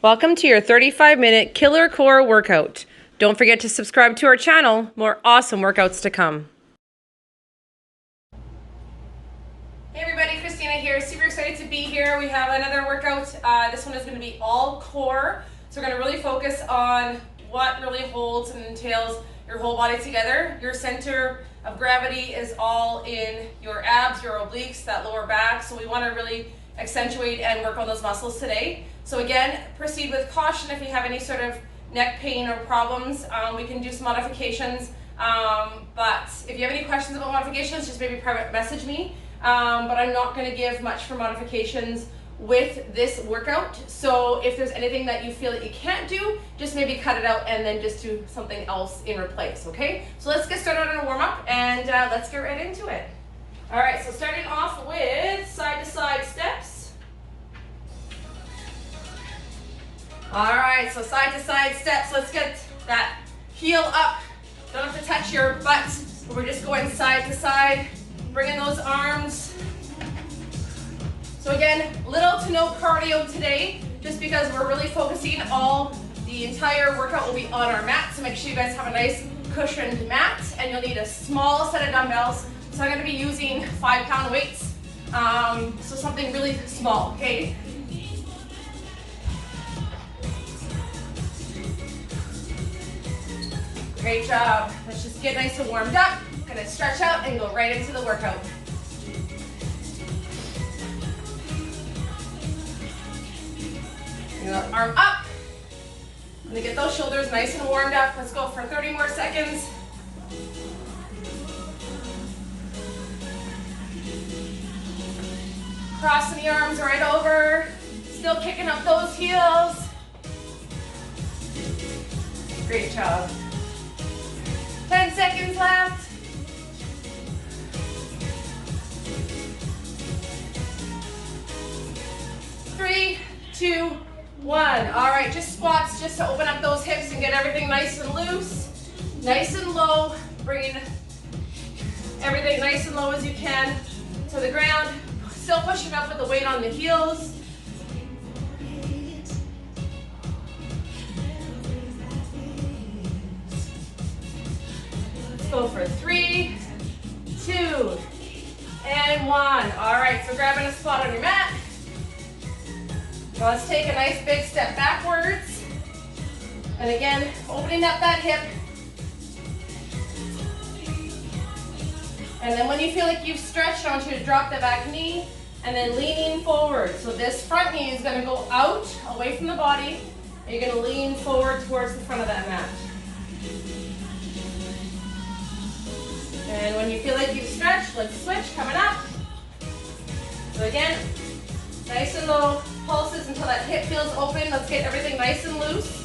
Welcome to your 35-minute killer core workout. Don't forget to subscribe to our channel. More awesome workouts to come. Hey everybody, Christina here. Super excited to be here. We have another workout. This one is going to be all core. So we're going to really focus on what really holds and entails your whole body together. Your center of gravity is all in your abs, your obliques, that lower back. So we want to really accentuate and work on those muscles today. So again, proceed with caution if you have any sort of neck pain or problems. We can do some modifications, but if you have any questions about modifications, just maybe private message me. But I'm not going to give much for modifications with this workout. So if there's anything that you feel that you can't do, just maybe cut it out and then just do something else in replace, okay? So let's get started on a warm-up and let's get right into it. All right, so starting off with side-to-side steps. All right, so side-to-side steps. Let's get that heel up. Don't have to touch your butt. We're just going side to side, bringing those arms. So again, little to no cardio today, just because we're really focusing the entire workout will be on our mat. So make sure you guys have a nice cushioned mat, and you'll need a small set of dumbbells. So I'm gonna be using 5-pound weights. So something really small, okay? Great job. Let's just get nice and warmed up. Gonna stretch out and go right into the workout. Arm up. I'm gonna get those shoulders nice and warmed up. Let's go for 30 more seconds. Crossing the arms right over. Still kicking up those heels. Great job. 10 seconds left. 3, 2, 1. All right, just squats just to open up those hips and get everything nice and loose. Nice and low, bringing everything nice and low as you can to the ground. Still pushing up with the weight on the heels. Go for 3, 2, and 1. All right, so grabbing a spot on your mat. Now let's take a nice big step backwards. And again, opening up that hip. And then when you feel like you've stretched, I want you to drop the back knee and then leaning forward. So this front knee is going to go out, away from the body. And you're going to lean forward towards the front of that mat. And when you feel like you've stretched, let's switch, coming up. So again, nice and low pulses until that hip feels open. Let's get everything nice and loose.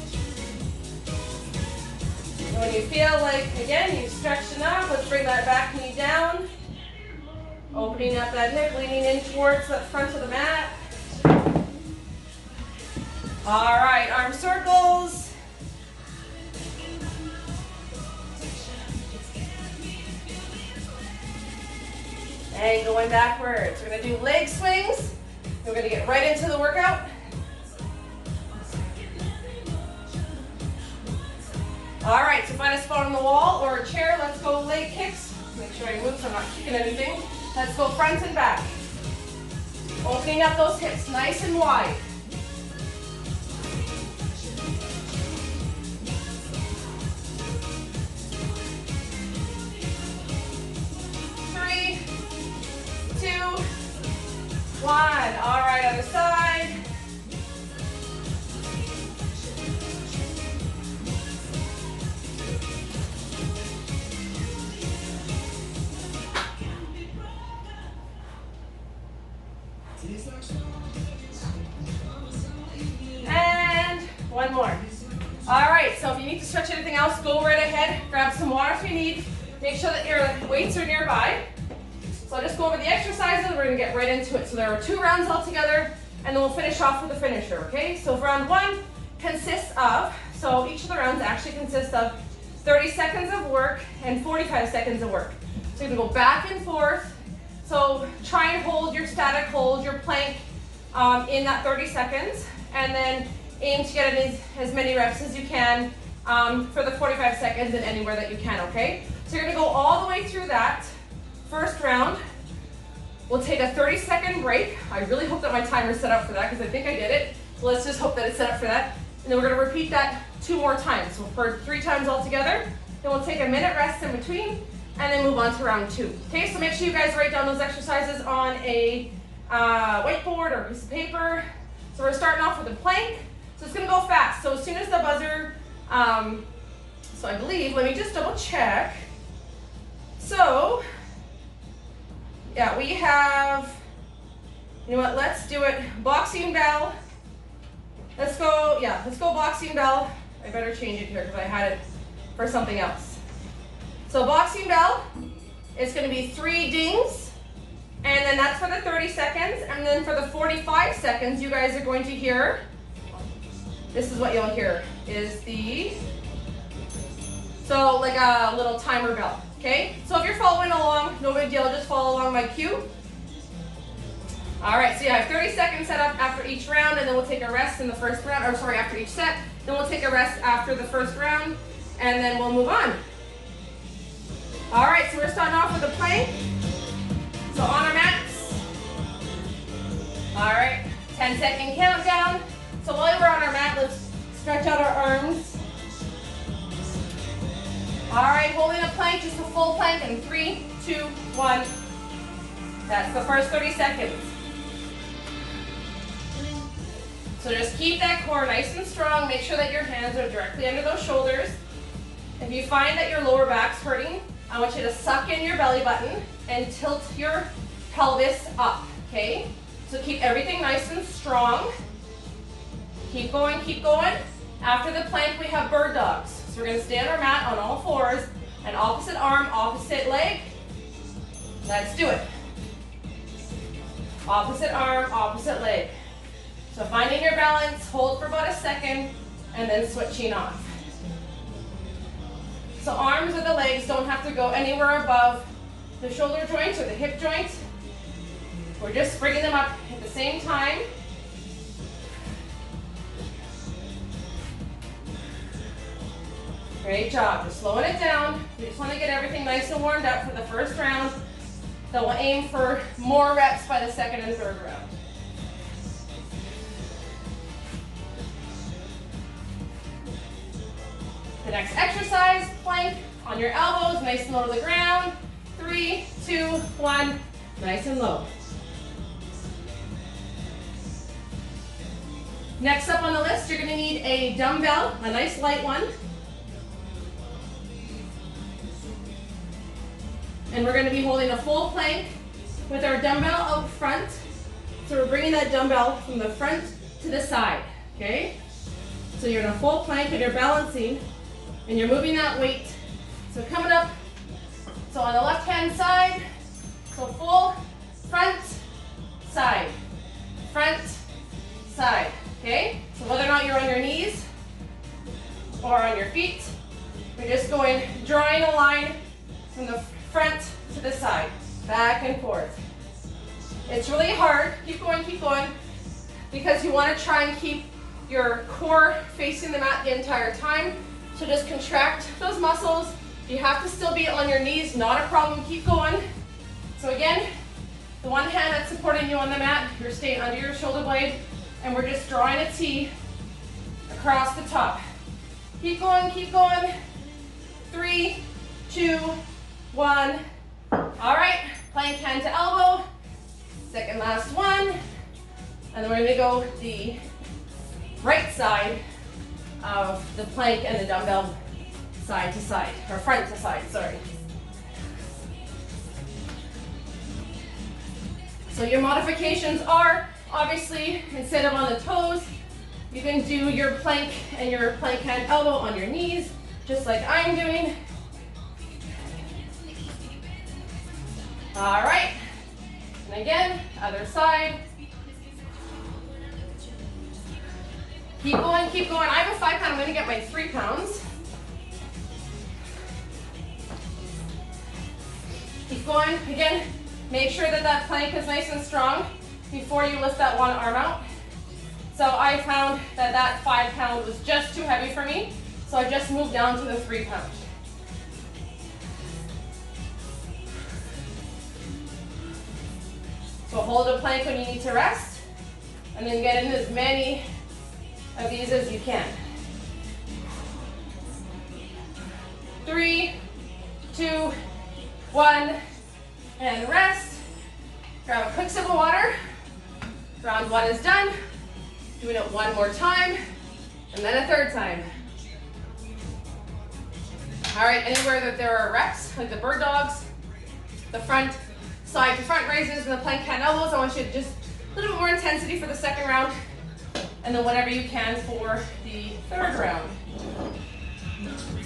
And when you feel like, again, you've stretched enough, let's bring that back knee down. Opening up that hip, leaning in towards the front of the mat. All right, arm circles. And going backwards. We're going to do leg swings. We're going to get right into the workout. All right, so find a spot on the wall or a chair. Let's go leg kicks. Make sure I move so I'm not kicking anything. Let's go front and back. Opening up those hips nice and wide. One. All right, other side. And one more. All right, so if you need to stretch anything else, go right ahead. Grab some water if you need. Make sure that your weights are nearby. So I'll just go over the exercises and we're going to get right into it. So there are 2 rounds altogether, and then we'll finish off with the finisher, okay? So round 1 consists of, so each of the rounds actually consists of 30 seconds of work and 45 seconds of work. So you're going to go back and forth. So try and hold your static hold, your plank in that 30 seconds. And then aim to get as many reps as you can for the 45 seconds and anywhere that you can, okay? So you're gonna go all the way through that first round. We'll take a 30-second break. I really hope that my timer's set up for that because I think I did it. So let's just hope that it's set up for that. And then we're gonna repeat that 2 more times. So for 3 times altogether. Then we'll take a minute rest in between and then move on to round 2. Okay, so make sure you guys write down those exercises on a whiteboard or a piece of paper. So we're starting off with a plank. So it's gonna go fast. So as soon as the buzzer, so I believe, let me just double check. So, yeah, we have, you know what, let's do it. Boxing bell. Let's go boxing bell. I better change it here because I had it for something else. So boxing bell is going to be 3 dings, and then that's for the 30 seconds, and then for the 45 seconds, you guys are going to hear, this is what you'll hear, is the, so like a little timer bell, okay? So if you're following along, no big deal, just follow along my cue. All right, so you have 30 seconds set up after each round, and then we'll take a rest in the first round, or sorry, after each set. Then we'll take a rest after the first round, and then we'll move on. All right, so we're starting off with a plank. So on our mats. All right, 10-second countdown. So while we're on our mat, let's stretch out our arms. All right, holding a plank, just a full plank, in 3, 2, 1. That's the first 30 seconds. So just keep that core nice and strong. Make sure that your hands are directly under those shoulders. If you find that your lower back's hurting, I want you to suck in your belly button and tilt your pelvis up, okay? So keep everything nice and strong. Keep going, keep going. After the plank, we have bird dogs. So we're gonna stay on our mat on all fours, and opposite arm, opposite leg. Let's do it. Opposite arm, opposite leg. So finding your balance, hold for about a second, and then switching off. So arms or the legs don't have to go anywhere above the shoulder joints or the hip joints. We're just bringing them up at the same time. Great job, just slowing it down. We just want to get everything nice and warmed up for the first round. Then we'll aim for more reps by the second and third round. The next exercise, plank on your elbows, nice and low to the ground. 3, 2, 1, nice and low. Next up on the list, you're going to need a dumbbell, a nice light one. And we're going to be holding a full plank with our dumbbell out front. So we're bringing that dumbbell from the front to the side, okay? So you're in a full plank and you're balancing and you're moving that weight. So coming up, so on the left-hand side, so full, front, side, okay? So whether or not you're on your knees or on your feet, we're just going, drawing a line from the front to the side, back and forth. It's really hard, keep going, because you want to try and keep your core facing the mat the entire time. So just contract those muscles. You have to still be on your knees, not a problem, keep going. So again, the one hand that's supporting you on the mat, you're staying under your shoulder blade, and we're just drawing a T across the top. Keep going, 3, 2, 1. All right, plank hand to elbow. Second last one. And then we're gonna go the right side of the plank and the dumbbell side to side, or front to side, sorry. So your modifications are, obviously, instead of on the toes, you can do your plank and your plank hand elbow on your knees, just like I'm doing. All right, and again, other side. Keep going. I have a 5 pound, I'm gonna get my 3 pounds. Keep going, again, make sure that that plank is nice and strong before you lift that one arm out. So I found that that 5 pound was just too heavy for me. So I just moved down to the 3 pound. So hold a plank when you need to rest, and then get in as many of these as you can. 3, 2, 1, and rest. Grab a quick sip of water. Round 1 is done. Doing it 1 more time, and then a 3rd time. All right, anywhere that there are reps, like the bird dogs, the front, side to front raises, and the plank hand elbows, I want you to just a little bit more intensity for the 2nd round, and then whatever you can for the 3rd round.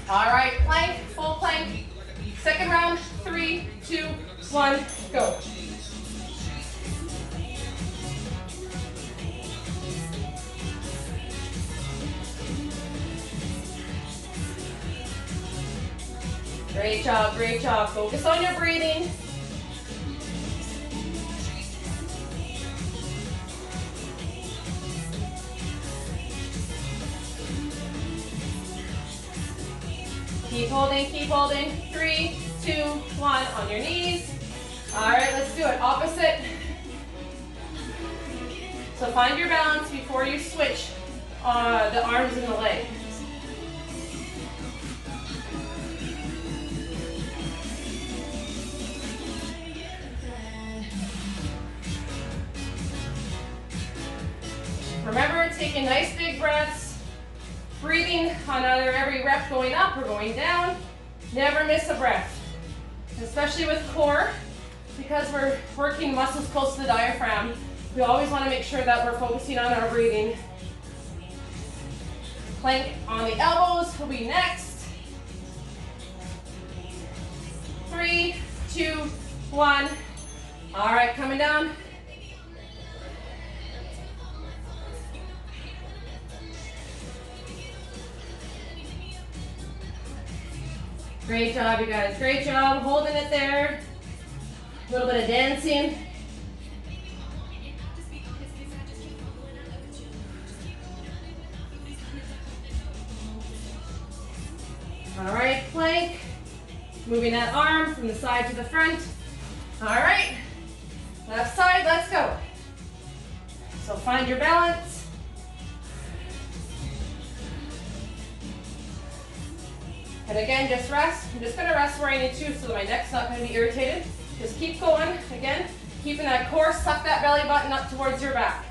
All right, plank, full plank. 2nd round, 3, 2, 1, go. Great job, great job. Focus on your breathing. Keep holding, keep holding. 3, 2, 1, on your knees. All right, let's do it. Opposite. So find your balance before you switch the arms and the legs. Remember, taking nice big breaths, breathing on either every rep going up or going down. Never miss a breath, especially with core, because we're working muscles close to the diaphragm. We always want to make sure that we're focusing on our breathing. Plank on the elbows will be next. 3, 2, 1. All right, coming down. Great job, you guys. Great job holding it there. A little bit of dancing. All right, plank. Moving that arm from the side to the front. All right, left side, let's go. So find your balance. And again, just rest. I'm just gonna rest where I need to so that my neck's not gonna be irritated. Just keep going. Again, keeping that core, suck that belly button up towards your back.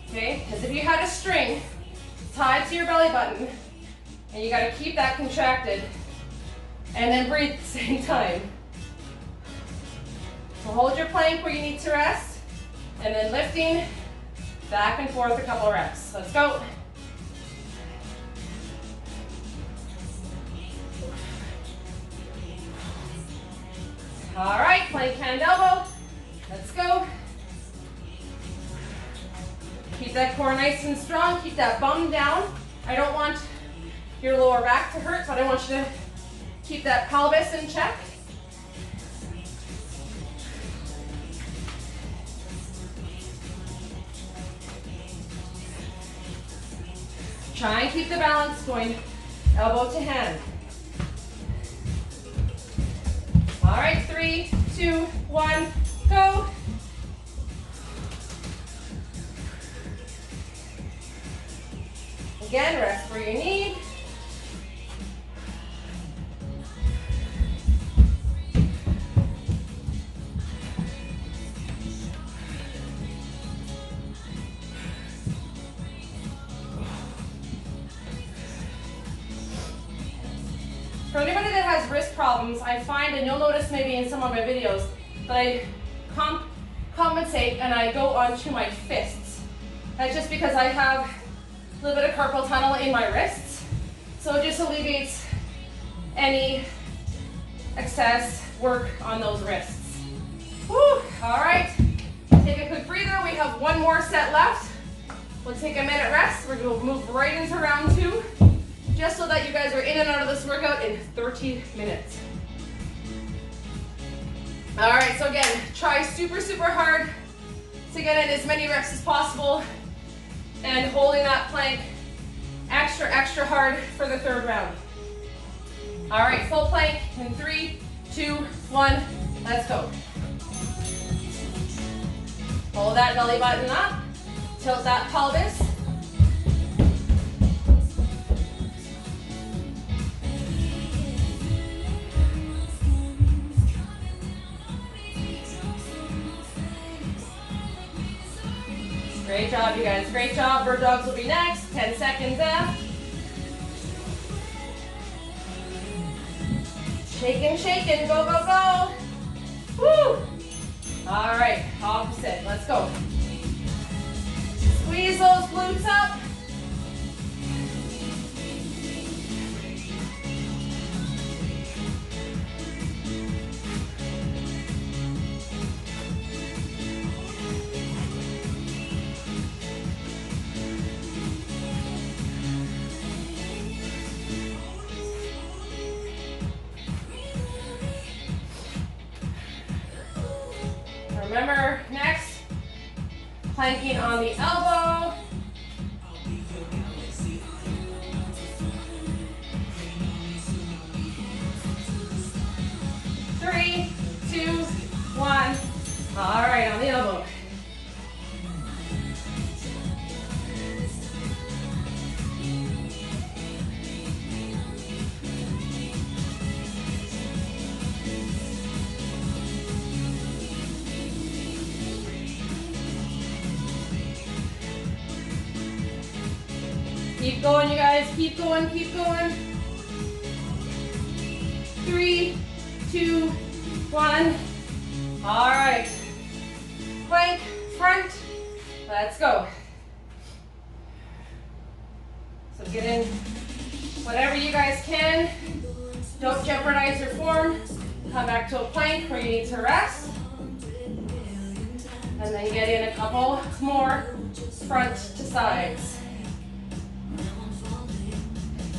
Okay, because if you had a string tied to your belly button, and you gotta keep that contracted, and then breathe at the same time. So hold your plank where you need to rest, and then lifting back and forth a couple reps. Let's go. All right, plank hand elbow. Let's go. Keep that core nice and strong. Keep that bum down. I don't want your lower back to hurt, so I don't want you to keep that pelvis in check. Try and keep the balance going elbow to hand. All right, 3, 2, 1, go. Again, rest where you need. For anybody that has wrist problems, I find, and you'll notice maybe in some of my videos, that I compensate and I go onto my fists. That's just because I have a little bit of carpal tunnel in my wrists, so it just alleviates any excess work on those wrists. Whew. All right, take a quick breather. We have 1 more set left. We'll take a minute rest. We're going to move right into round 2. Just so that you guys are in and out of this workout in 30 minutes. All right, so again, try super, super hard to get in as many reps as possible. and holding that plank extra, extra hard for the third round. All right, full plank in 3, 2, 1, let's go. Hold that belly button up, tilt that pelvis. Great job, you guys. Great job. Bird dogs will be next. 10 seconds left. Shaking, shaking. Go, go, go. Woo! All right, opposite. Let's go. Squeeze those glutes up. Remember, next, planking on the elbow. Three, 2, 1. All right, on the elbow. Keep going, you guys. Keep going, keep going. 3, 2, 1. All right. Plank, front. Let's go. So get in whatever you guys can. Don't jeopardize your form. Come back to a plank where you need to rest. And then get in a couple more front to sides.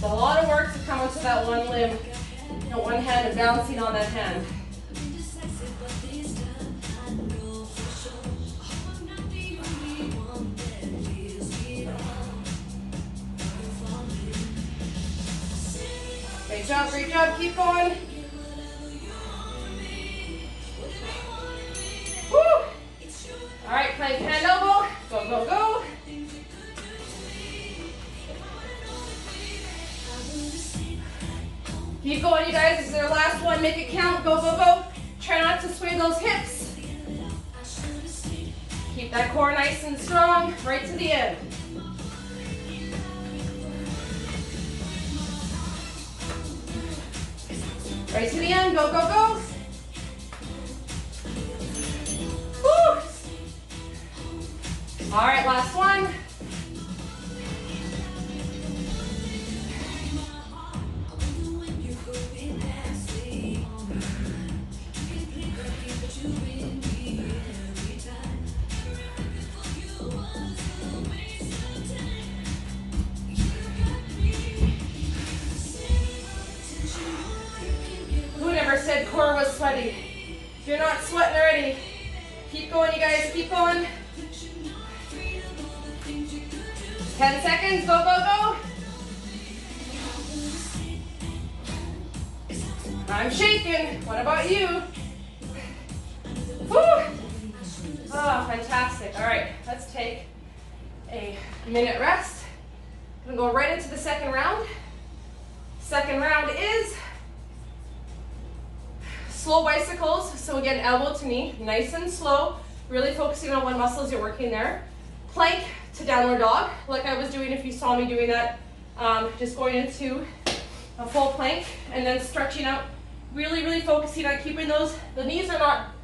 It's a lot of work to come into that one limb, one hand and balancing on that hand. Great job, keep going. Woo! All right, plank, hand, elbow, go, go, go. Keep going, you guys. This is our last one. Make it count. Go, go, go. Try not to sway those hips. Keep that core nice and strong right to the end. Right to the end. Go, go, go. Woo! All right, last one. Said core was sweaty. If you're not sweating already, keep going, you guys, keep going. 10 seconds, go, go, go. I'm shaking. What about you? Woo! Oh, fantastic. All right, let's take a minute rest. I'm gonna go right into the second round. Second round is slow bicycles. So again, elbow to knee, nice and slow, really focusing on what muscles you're working there. Plank to downward dog, like I was doing if you saw me doing that, just going into a full plank and then stretching out, really, really focusing on keeping the knees are not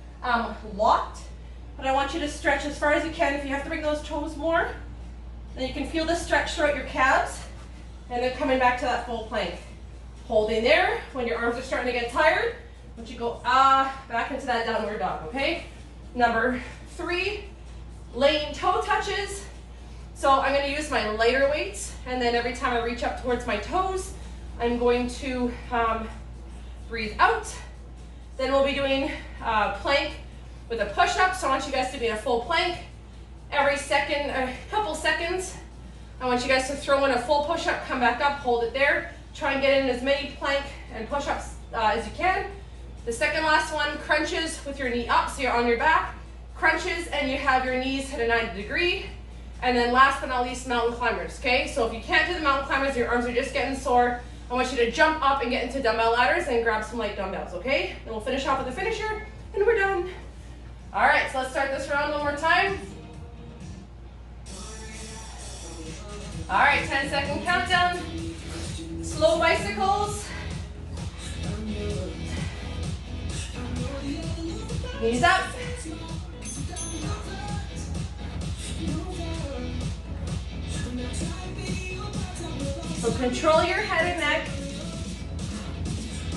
locked, but I want you to stretch as far as you can. If you have to bring those toes more, then you can feel the stretch throughout your calves, and then coming back to that full plank. Holding there when your arms are starting to get tired. Once you go back into that downward dog, okay? Number 3, laying toe touches. So I'm going to use my lighter weights, and then every time I reach up towards my toes, I'm going to breathe out. Then we'll be doing plank with a push-up. So I want you guys to be in a full plank. Every second, a couple seconds, I want you guys to throw in a full push-up, come back up, hold it there. Try and get in as many plank and push-ups as you can. The second last one, crunches with your knee up, so you're on your back. Crunches and you have your knees hit a 90 degree. And then last but not least, mountain climbers, okay? So if you can't do the mountain climbers, your arms are just getting sore, I want you to jump up and get into dumbbell ladders and grab some light dumbbells, okay? Then we'll finish off with the finisher, and we're done. All right, so let's start this round one more time. All right, 10-second countdown. Slow bicycles. Knees up. So control your head and neck.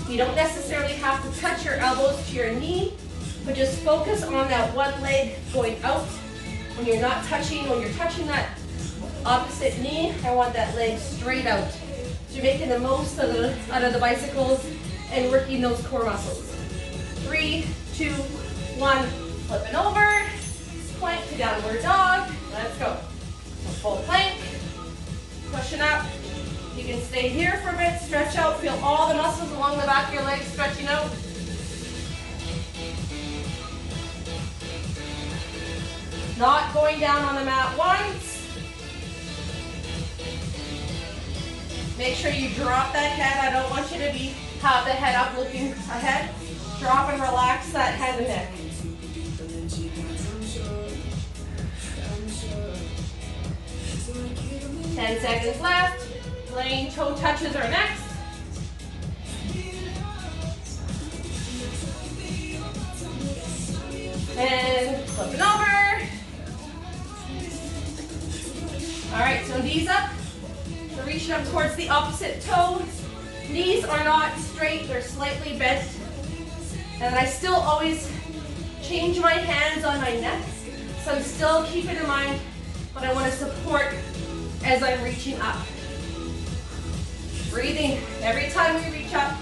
You don't necessarily have to touch your elbows to your knee, but just focus on that one leg going out. When you're touching that opposite knee, I want that leg straight out. So you're making the most out of the bicycles and working those core muscles. 3, 2, 1, flipping over, plank to downward dog. Let's go. So full plank, pushing up. You can stay here for a bit, stretch out, feel all the muscles along the back of your legs stretching out. Not going down on the mat once. Make sure you drop that head. I don't want you to have the head up looking ahead. Drop and relax that head and neck. 10 seconds left. Plain toe touches are next. And flipping over. All right, so knees up. So reaching up towards the opposite toe. Knees are not straight, they're slightly bent. And I still always change my hands on my neck. So I'm still keeping in mind what I want to support as I'm reaching up. Breathing every time we reach up.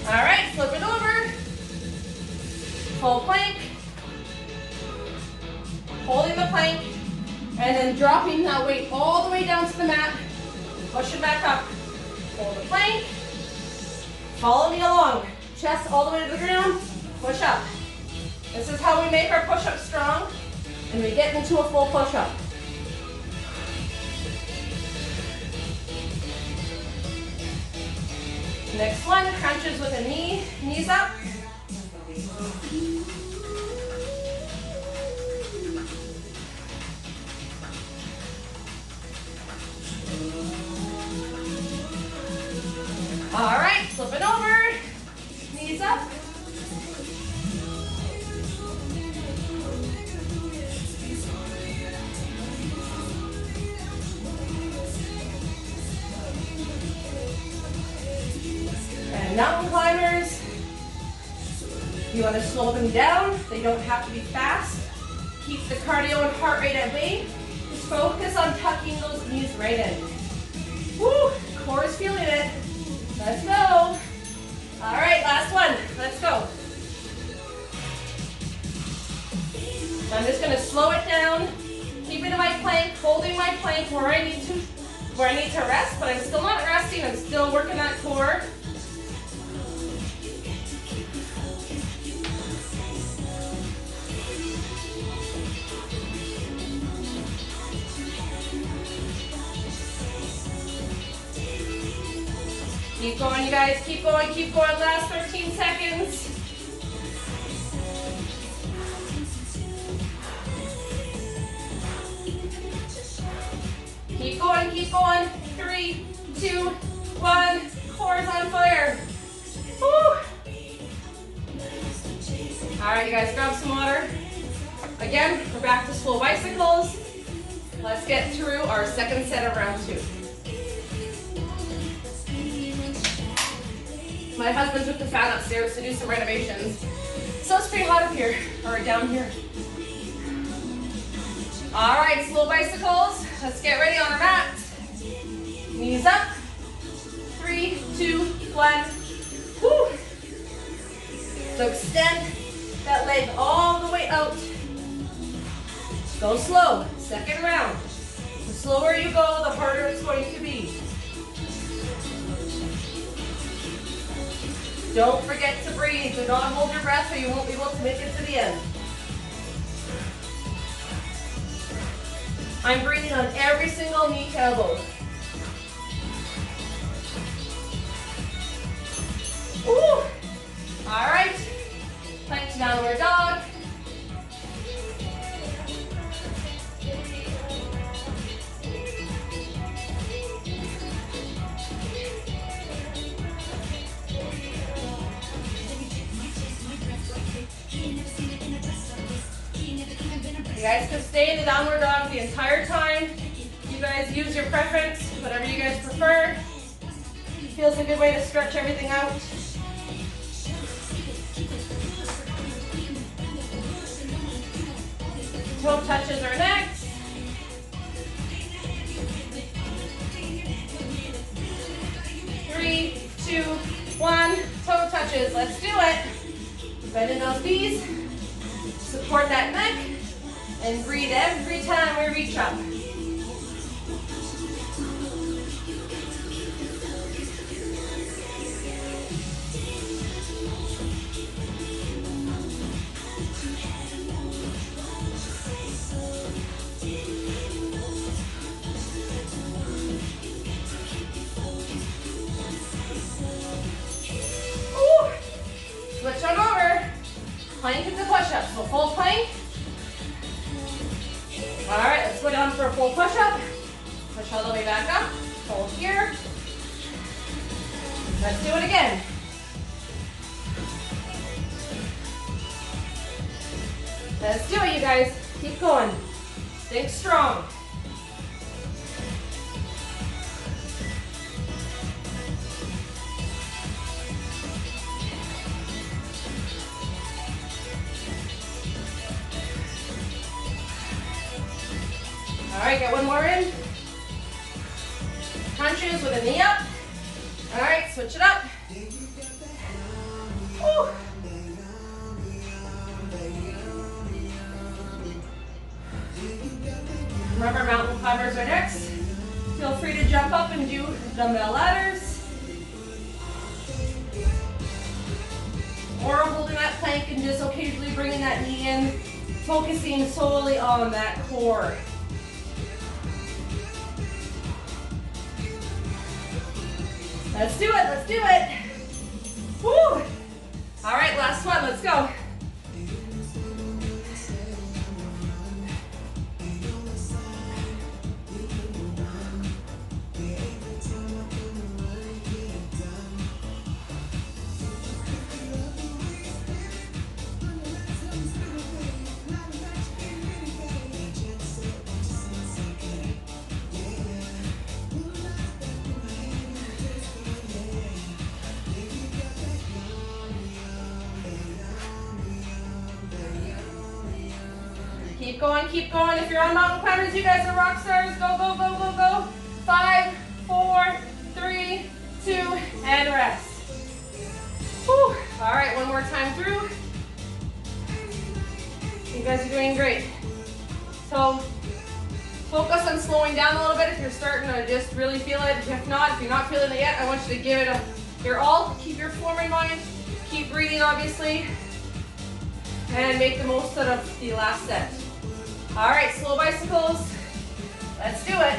All right, flip it over. Full plank. Holding the plank. And then dropping that weight all the way down to the mat. Push it back up. Hold the plank. Follow me along. Chest all the way to the ground. Push up. This is how we make our push-up strong. And we get into a full push-up. Next one, crunches with a knee, knees up. All right, flip it over, knees up. And mountain climbers, you want to slow them down. They don't have to be fast. Keep the cardio and heart rate at bay. Just focus on tucking those knees right in. Woo, core is feeling it. Let's go. All right, last one. Let's go. I'm just going to slow it down, keeping my plank, holding my plank where I need to rest, but I'm still not resting. I'm still working that core. Keep going, you guys. Keep going, keep going. Last 13 seconds. Keep going, keep going. 3, 2, 1. Core's on fire. Woo. All right, you guys, grab some water. Again, we're back to slow bicycles. Let's get through our second set of round 2. My husband took the fan upstairs to do some renovations. So it's pretty hot up here, or down here. All right, slow bicycles. Let's get ready on our mat. Knees up. 3, 2, 1. Woo. So extend that leg all the way out. Go slow, second round. The slower you go, the harder it's going to be. Don't forget to breathe. Do not hold your breath or you won't be able to make it to the end. I'm breathing on every single knee to elbow. Ooh. All right. Plank to downward dog. You guys can stay in the downward dog the entire time. You guys use your preference, whatever you guys prefer. Feels a good way to stretch everything out. Toe touches our necks. Three, two, one. Toe touches. Let's do it. Bend in those knees. Support that neck. And breathe every time we reach up. Ooh. Switch on over. Plank into push-up. So full plank. All right, let's go down for a full push-up. Push all the way back up. Hold here. Let's do it again. Let's do it, you guys. Keep going. Think strong. All right, get one more in. Crunches with a knee up. All right, switch it up. Woo. Remember, mountain climbers are next. Feel free to jump up and do dumbbell ladders. Or holding that plank and just occasionally bringing that knee in, focusing solely on that core. Let's do it, let's do it. Woo! All right, last one, let's go. Keep going. If you're on mountain climbers, you guys are rock stars. Go, go, go, go, go. 5, 4, 3, 2, and rest. Whew. All right, one more time through. You guys are doing great. So focus on slowing down a little bit if you're starting to just really feel it. If not, if you're not feeling it yet, I want you to give it your all. Keep your form in mind. Keep breathing, obviously. And make the most out of the last set. All right, slow bicycles. Let's do it.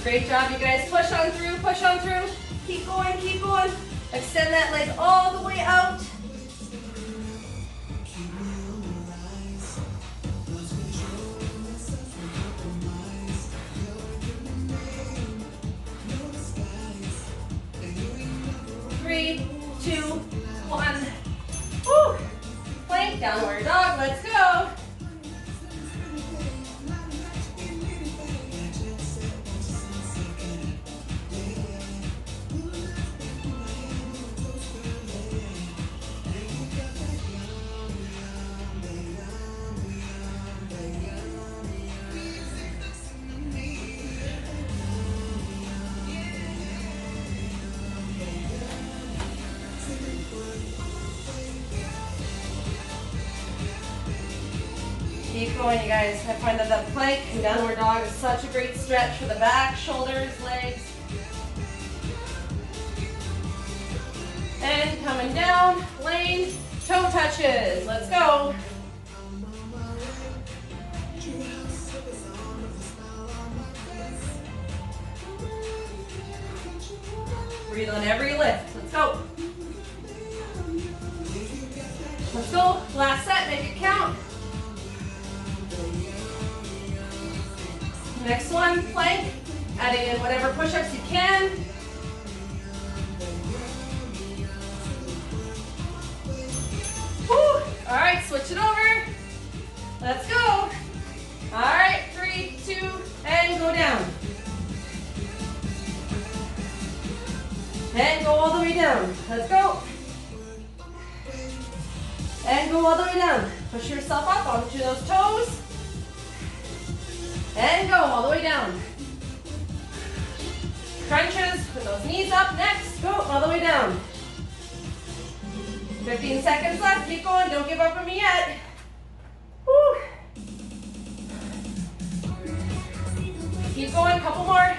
Great job, you guys. Push on through, push on through. Keep going, keep going. Extend that leg all the way out. Three, two, one. Woo. Plank, downward dog, let's go. going, you guys. I find that that plank and downward dog is such a great stretch for the back, shoulders, legs. And coming down, lane, toe touches. Let's go. Breathe on every lift. Let's go. Let's go. Last set, make it count. Next one, plank. Adding in whatever push-ups you can. Woo. All right, switch it over. Let's go. All right, 3, 2, and go down. And go all the way down. Let's go. And go all the way down. Push yourself up onto those toes. And go all the way down. Crunches, put those knees up. Next, go all the way down. 15 seconds left. Keep going. Don't give up on me yet. Woo. Keep going. Couple more.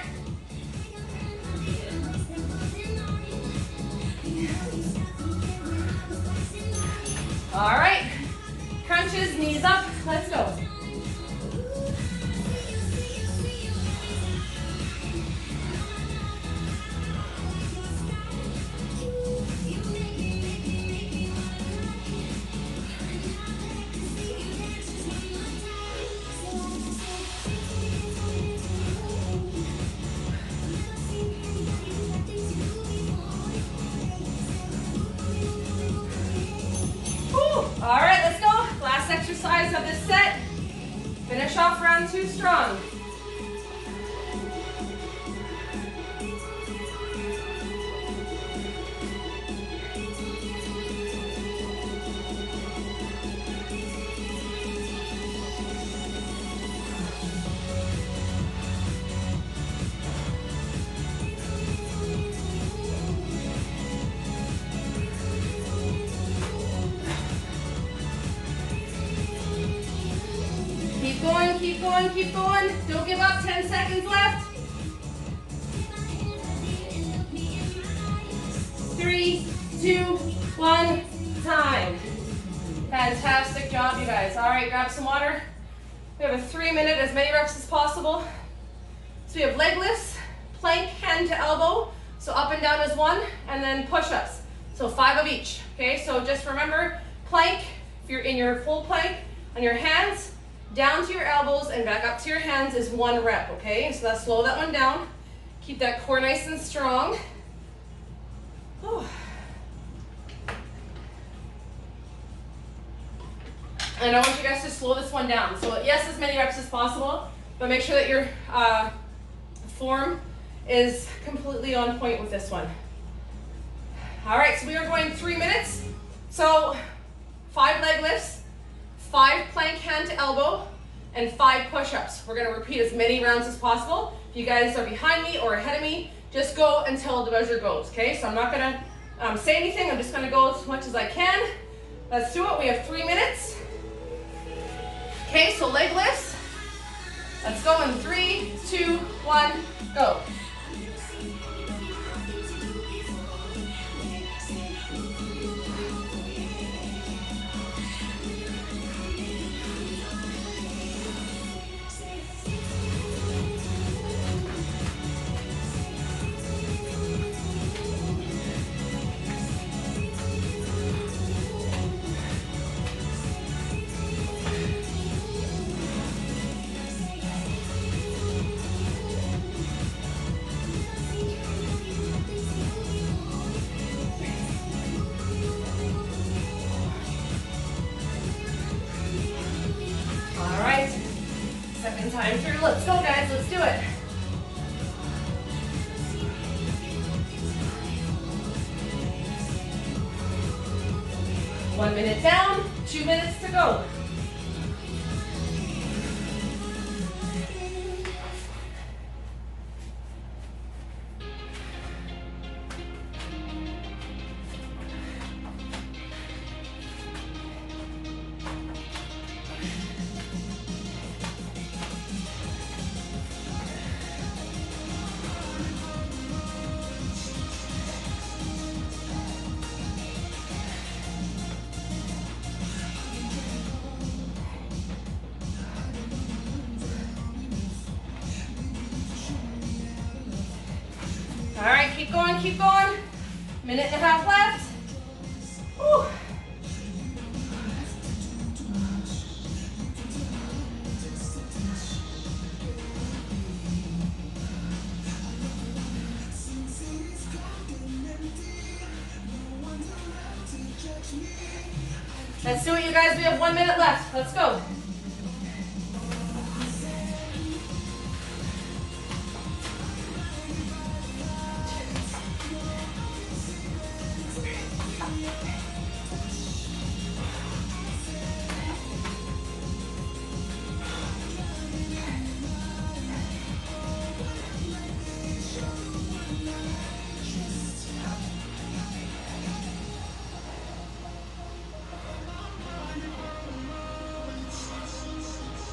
All right. Crunches, knees up. Let's go. All right, let's go. Last exercise of this set. Finish off round 2 strong. Keep going, keep going, keep going. Don't give up, 10 seconds left. 3, 2, 1, time. Fantastic job, you guys. All right, grab some water. We have a 3-minute, as many reps as possible. So we have leg lifts, plank, hand to elbow. So up and down is 1, and then push-ups. So 5 of each, okay? So just remember, plank, if you're in your full plank, on your hands, down to your elbows and back up to your hands is 1 rep, okay? So let's slow that one down. Keep that core nice and strong. Whew. And I want you guys to slow this one down. So yes, as many reps as possible, but make sure that your form is completely on point with this one. All right, so we are going 3 minutes. So 5 leg lifts, 5 plank hand to elbow, and 5 push-ups. We're gonna repeat as many rounds as possible. If you guys are behind me or ahead of me, just go until the buzzer goes, okay? So I'm not gonna say anything, I'm just gonna go as much as I can. Let's do it, we have 3 minutes. Okay, so leg lifts. Let's go in 3, 2, 1, go. Time through. Let's go, guys. Let's do it. One minute down, 2 minutes to go. keep going, keep going. Minute and a half left. Woo. Let's do it, you guys. We have 1 minute left. Let's go.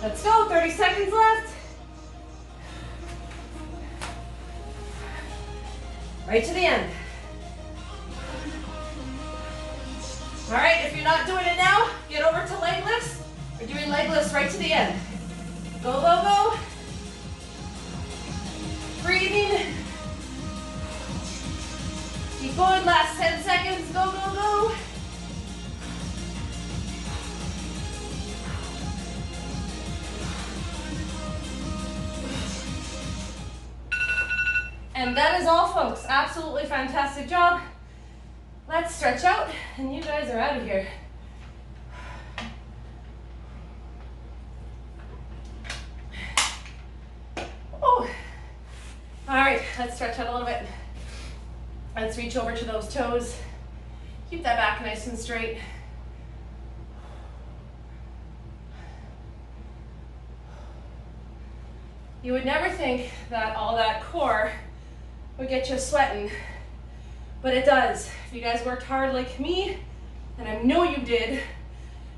Let's go, 30 seconds left. Right to the end. All right, if you're not doing it now, get over to leg lifts. We're doing leg lifts right to the end. Go, go, go. Breathing. Keep going, last 10 seconds. Go, go, go. And that is all, folks. Absolutely fantastic job. Let's stretch out, and you guys are out of here. Oh. All right, let's stretch out a little bit. Let's reach over to those toes. Keep that back nice and straight. You would never think that all that core would get you sweating, but it does. If you guys worked hard like me, and I know you did,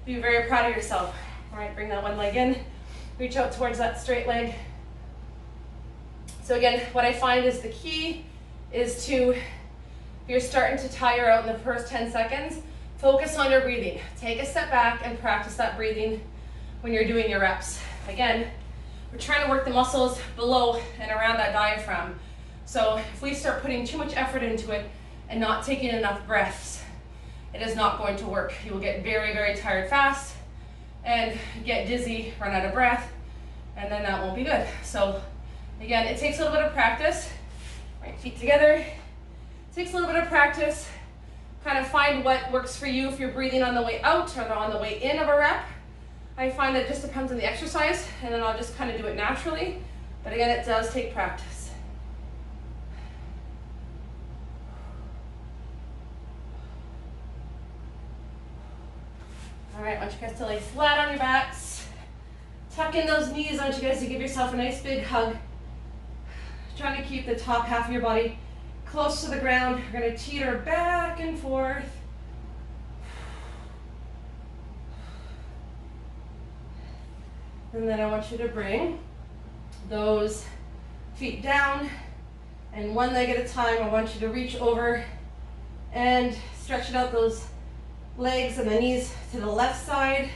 be very proud of yourself. All right, bring that one leg in, reach out towards that straight leg. So again, what I find is the key is to, if you're starting to tire out in the first 10 seconds, focus on your breathing. Take a step back and practice that breathing when you're doing your reps. Again, we're trying to work the muscles below and around that diaphragm. So if we start putting too much effort into it and not taking enough breaths, it is not going to work. You will get very, very tired fast and get dizzy, run out of breath, and then that won't be good. So again, it takes a little bit of practice. Right feet together. It takes a little bit of practice. Kind of find what works for you if you're breathing on the way out or on the way in of a rep. I find that it just depends on the exercise, and then I'll just kind of do it naturally. But again, it does take practice. All right, I want you guys to lay flat on your backs. Tuck in those knees. I want you guys to give yourself a nice big hug. Trying to keep the top half of your body close to the ground. We're going to teeter back and forth. And then I want you to bring those feet down, and one leg at a time, I want you to reach over and stretch it out those legs and the knees to the left side,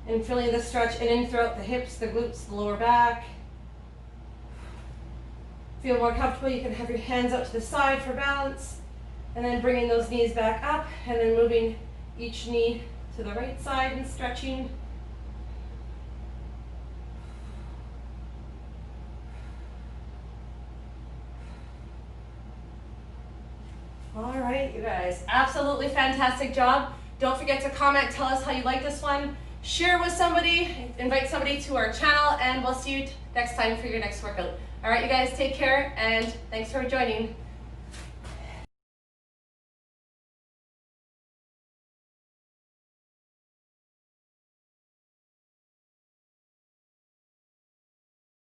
and feeling the stretch in throughout the hips, the glutes, the lower back. Feel more comfortable, you can have your hands out to the side for balance, and then bringing those knees back up, and then moving each knee to the right side and stretching. All right, you guys, absolutely fantastic job. Don't forget to comment, tell us how you like this one. Share with somebody, invite somebody to our channel, and we'll see you next time for your next workout. All right, you guys, take care, and thanks for joining.